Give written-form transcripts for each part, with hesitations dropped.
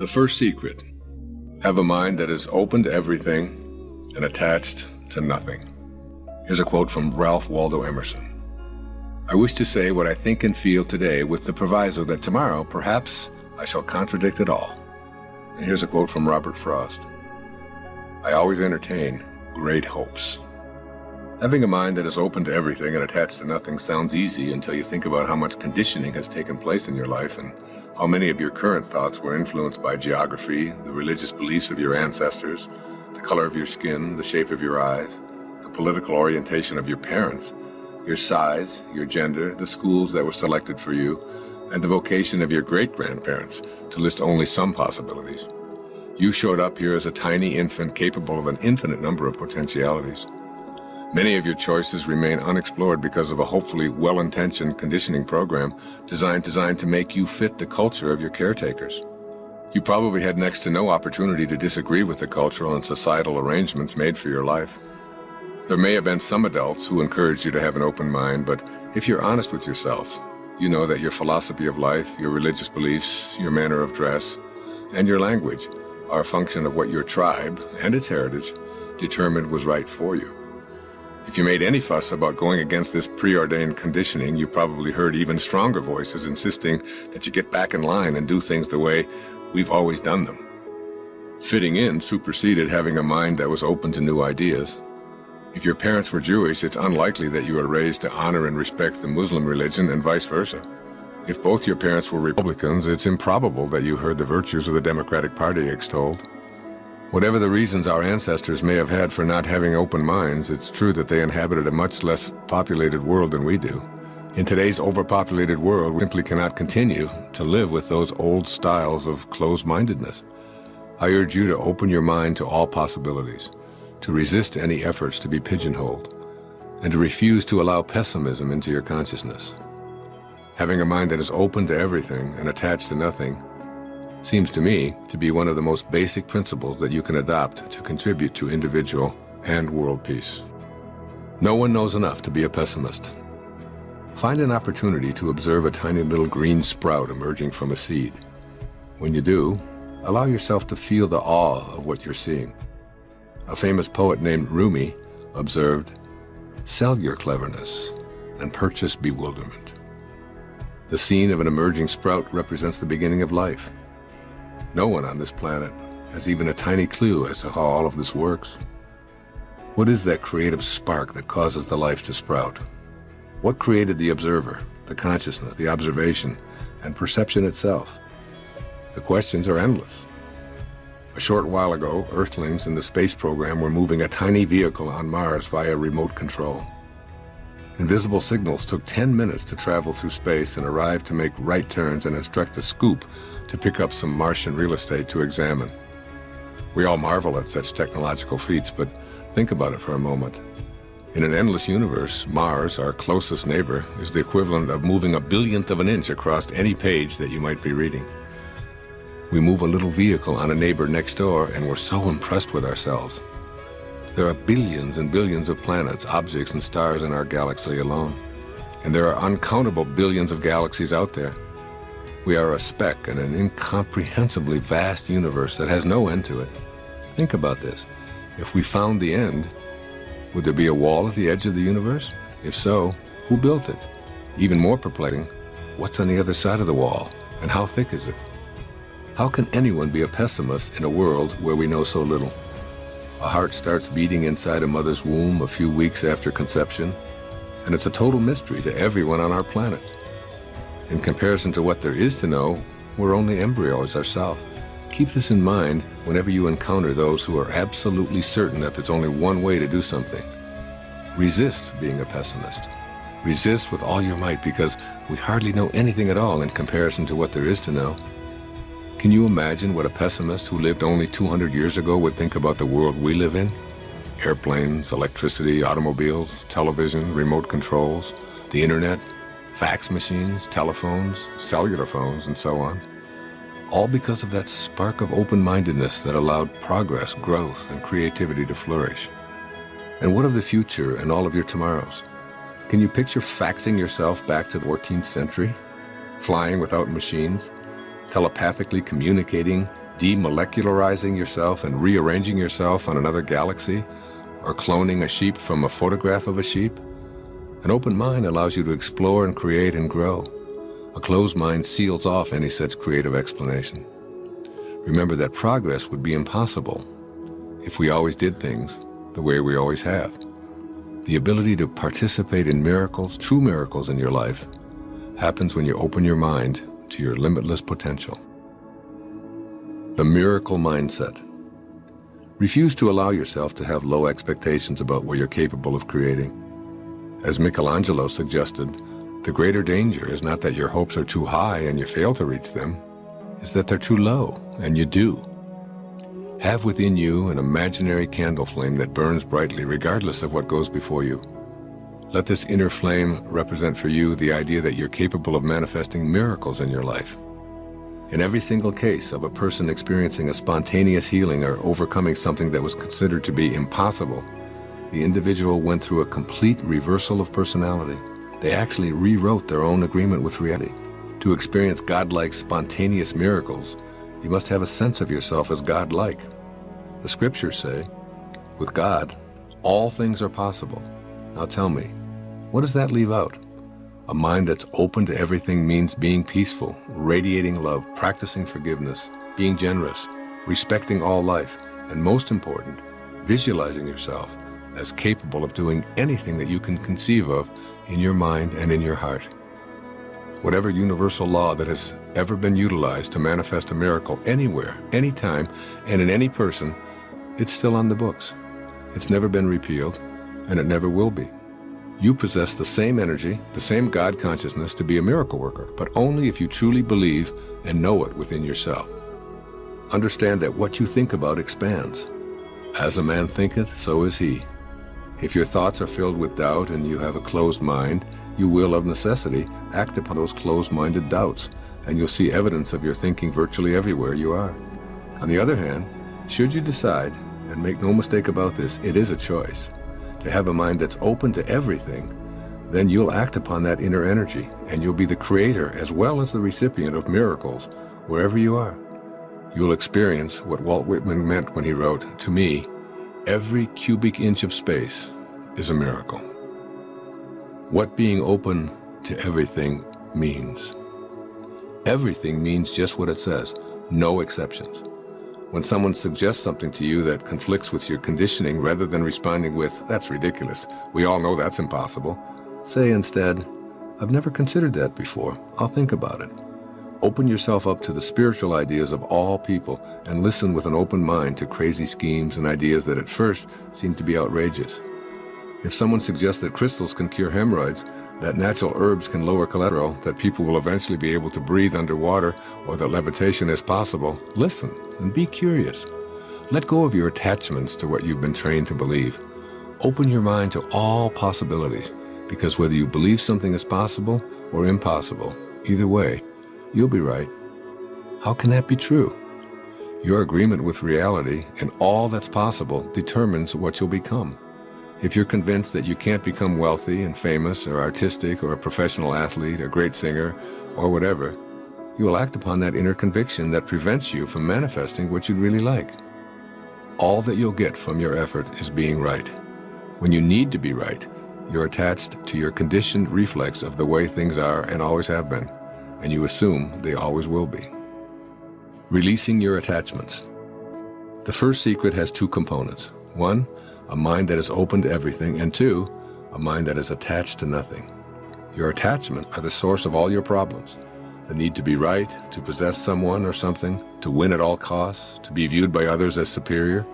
The first secret: have a mind that is open to everything and attached to nothing. Here's a quote from Ralph Waldo Emerson. I wish to say what I think and feel today with the proviso that tomorrow, perhaps, I shall contradict it all. And here's a quote from Robert Frost. I always entertain great hopes. Having a mind that is open to everything and attached to nothing sounds easy until you think about how much conditioning has taken place in your life and how many of your current thoughts were influenced by geography, the religious beliefs of your ancestors, the color of your skin, the shape of your eyes, the political orientation of your parents, your size, your gender, the schools that were selected for you, and the vocation of your great-grandparents, to list only some possibilities. You showed up here as a tiny infant capable of an infinite number of potentialities. Many of your choices remain unexplored because of a hopefully well-intentioned conditioning program designed to make you fit the culture of your caretakers. You probably had next to no opportunity to disagree with the cultural and societal arrangements made for your life. There may have been some adults who encouraged you to have an open mind, but if you're honest with yourself, you know that your philosophy of life, your religious beliefs, your manner of dress, and your language are a function of what your tribe and its heritage determined was right for you. If you made any fuss about going against this preordained conditioning, you probably heard even stronger voices insisting that you get back in line and do things the way we've always done them. Fitting in superseded having a mind that was open to new ideas. If your parents were Jewish, it's unlikely that you were raised to honor and respect the Muslim religion and vice versa. If both your parents were Republicans, it's improbable that you heard the virtues of the Democratic Party extolled. Whatever the reasons our ancestors may have had for not having open minds, it's true that they inhabited a much less populated world than we do. In today's overpopulated world, we simply cannot continue to live with those old styles of closed-mindedness. I urge you to open your mind to all possibilities, to resist any efforts to be pigeonholed, and to refuse to allow pessimism into your consciousness. Having a mind that is open to everything and attached to nothing seems to me to be one of the most basic principles that you can adopt to contribute to individual and world peace. No one knows enough to be a pessimist. Find an opportunity to observe a tiny little green sprout emerging from a seed. When you do, allow yourself to feel the awe of what you're seeing. A famous poet named Rumi observed, "Sell your cleverness and purchase bewilderment." The scene of an emerging sprout represents the beginning of life. No one on this planet has even a tiny clue as to how all of this works. What is that creative spark that causes the life to sprout? What created the observer, the consciousness, the observation, and perception itself? The questions are endless. A short while ago, Earthlings in the space program were moving a tiny vehicle on Mars via remote control. Invisible signals took 10 minutes to travel through space and arrive to make right turns and instruct a scoop to pick up some Martian real estate to examine. We all marvel at such technological feats, but think about it for a moment. In an endless universe, Mars, our closest neighbor, is the equivalent of moving a billionth of an inch across any page that you might be reading. We move a little vehicle on a neighbor next door, and we're so impressed with ourselves. There are billions and billions of planets, objects, and stars in our galaxy alone. And there are uncountable billions of galaxies out there. We are a speck in an incomprehensibly vast universe that has no end to it. Think about this. If we found the end, would there be a wall at the edge of the universe? If so, who built it? Even more perplexing, what's on the other side of the wall, and how thick is it? How can anyone be a pessimist in a world where we know so little? A heart starts beating inside a mother's womb a few weeks after conception, and it's a total mystery to everyone on our planet. In comparison to what there is to know, we're only embryos ourselves. Keep this in mind whenever you encounter those who are absolutely certain that there's only one way to do something. Resist being a pessimist. Resist with all your might, because we hardly know anything at all in comparison to what there is to know. Can you imagine what a pessimist who lived only 200 years ago would think about the world we live in? Airplanes, electricity, automobiles, television, remote controls, the internet, fax machines, telephones, cellular phones, and so on. All because of that spark of open-mindedness that allowed progress, growth, and creativity to flourish. And what of the future and all of your tomorrows? Can you picture faxing yourself back to the 14th century? Flying without machines? Telepathically communicating demolecularizing yourself and rearranging yourself on another galaxy, or cloning a sheep from a photograph of a sheep? An open mind allows you to explore and create and grow. A closed mind seals off any such creative explanation. Remember that progress would be impossible if we always did things the way we always have. The ability to participate in miracles, true miracles in your life, happens when you open your mind to your limitless potential. The miracle mindset. Refuse to allow yourself to have low expectations about what you're capable of creating. As Michelangelo suggested, the greater danger is not that your hopes are too high and you fail to reach them, it's that they're too low and you do. Have within you an imaginary candle flame that burns brightly regardless of what goes before you. Let this inner flame represent for you the idea that you're capable of manifesting miracles in your life. In every single case of a person experiencing a spontaneous healing or overcoming something that was considered to be impossible, the individual went through a complete reversal of personality. They actually rewrote their own agreement with reality. To experience godlike spontaneous miracles, you must have a sense of yourself as godlike. The scriptures say, with God, all things are possible. Now tell me, what does that leave out? A mind that's open to everything means being peaceful, radiating love, practicing forgiveness, being generous, respecting all life, and most important, visualizing yourself as capable of doing anything that you can conceive of in your mind and in your heart. Whatever universal law that has ever been utilized to manifest a miracle anywhere, anytime, and in any person, it's still on the books. It's never been repealed, and it never will be. You possess the same energy, the same God consciousness to be a miracle worker, but only if you truly believe and know it within yourself. Understand that what you think about expands. As a man thinketh, so is he. If your thoughts are filled with doubt and you have a closed mind, you will, of necessity, act upon those closed-minded doubts, and you'll see evidence of your thinking virtually everywhere you are. On the other hand, should you decide, and make no mistake about this, it is a choice, to have a mind that's open to everything, then you'll act upon that inner energy, and you'll be the creator as well as the recipient of miracles wherever you are. You'll experience what Walt Whitman meant when he wrote, "To me, every cubic inch of space is a miracle." What being open to everything means. Everything means just what it says, no exceptions. When someone suggests something to you that conflicts with your conditioning, rather than responding with, "That's ridiculous, we all know that's impossible," say instead, "I've never considered that before, I'll think about it." Open yourself up to the spiritual ideas of all people and listen with an open mind to crazy schemes and ideas that at first seem to be outrageous. If someone suggests that crystals can cure hemorrhoids, that natural herbs can lower cholesterol, that people will eventually be able to breathe underwater, or that levitation is possible, listen and be curious. Let go of your attachments to what you've been trained to believe. Open your mind to all possibilities, because whether you believe something is possible or impossible, either way, you'll be right. How can that be true? Your agreement with reality and all that's possible determines what you'll become. If you're convinced that you can't become wealthy and famous or artistic or a professional athlete, a great singer, or whatever, you will act upon that inner conviction that prevents you from manifesting what you'd really like. All that you'll get from your effort is being right. When you need to be right, you're attached to your conditioned reflex of the way things are and always have been, and you assume they always will be. Releasing your attachments. The first secret has two components. One, a mind that is open to everything, and two, a mind that is attached to nothing. Your attachments are the source of all your problems. The need to be right, to possess someone or something, to win at all costs, to be viewed by others as superior.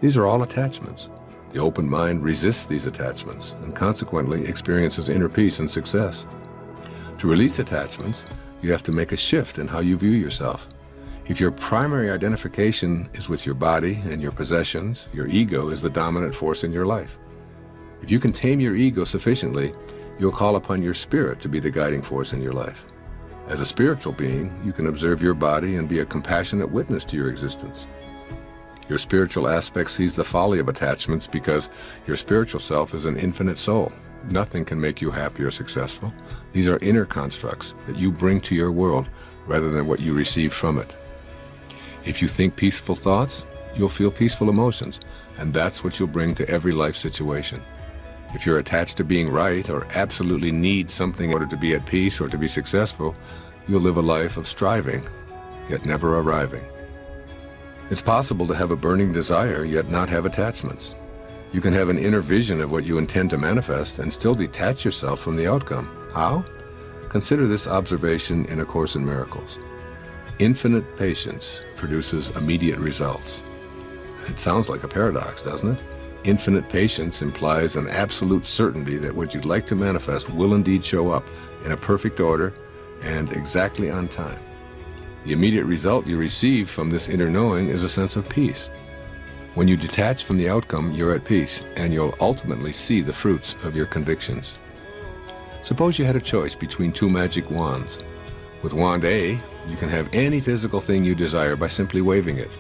These are all attachments. The open mind resists these attachments and consequently experiences inner peace and success. To release attachments, you have to make a shift in how you view yourself. If your primary identification is with your body and your possessions, your ego is the dominant force in your life. If you can tame your ego sufficiently, you'll call upon your spirit to be the guiding force in your life. As a spiritual being, you can observe your body and be a compassionate witness to your existence. Your spiritual aspect sees the folly of attachments because your spiritual self is an infinite soul. Nothing can make you happy or successful. These are inner constructs that you bring to your world rather than what you receive from it. If you think peaceful thoughts, you'll feel peaceful emotions, and that's what you'll bring to every life situation. If you're attached to being right or absolutely need something in order to be at peace or to be successful, you'll live a life of striving, yet never arriving. It's possible to have a burning desire, yet not have attachments. You can have an inner vision of what you intend to manifest and still detach yourself from the outcome. How? Consider this observation in A Course in Miracles. Infinite patience produces immediate results. It sounds like a paradox, doesn't it? Infinite patience implies an absolute certainty that what you'd like to manifest will indeed show up in a perfect order and exactly on time. The immediate result you receive from this inner knowing is a sense of peace. When you detach from the outcome, you're at peace, and you'll ultimately see the fruits of your convictions. Suppose you had a choice between two magic wands. With wand A, you can have any physical thing you desire by simply waving it.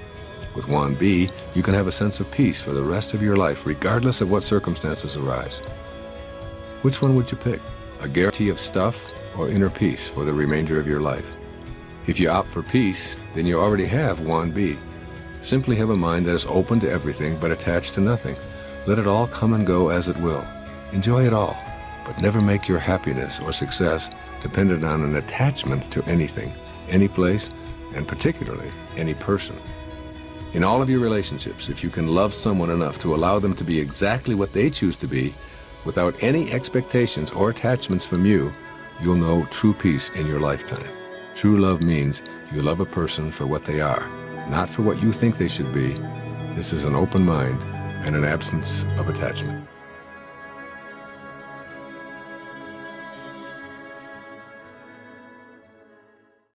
With wand B, you can have a sense of peace for the rest of your life, regardless of what circumstances arise. Which one would you pick? A guarantee of stuff or inner peace for the remainder of your life? If you opt for peace, then you already have wand B. Simply have a mind that is open to everything but attached to nothing. Let it all come and go as it will. Enjoy it all, but never make your happiness or success dependent on an attachment to anything, any place, and particularly any person. In all of your relationships, if you can love someone enough to allow them to be exactly what they choose to be, without any expectations or attachments from you, you'll know true peace in your lifetime. True love means you love a person for what they are, not for what you think they should be. This is an open mind and an absence of attachment.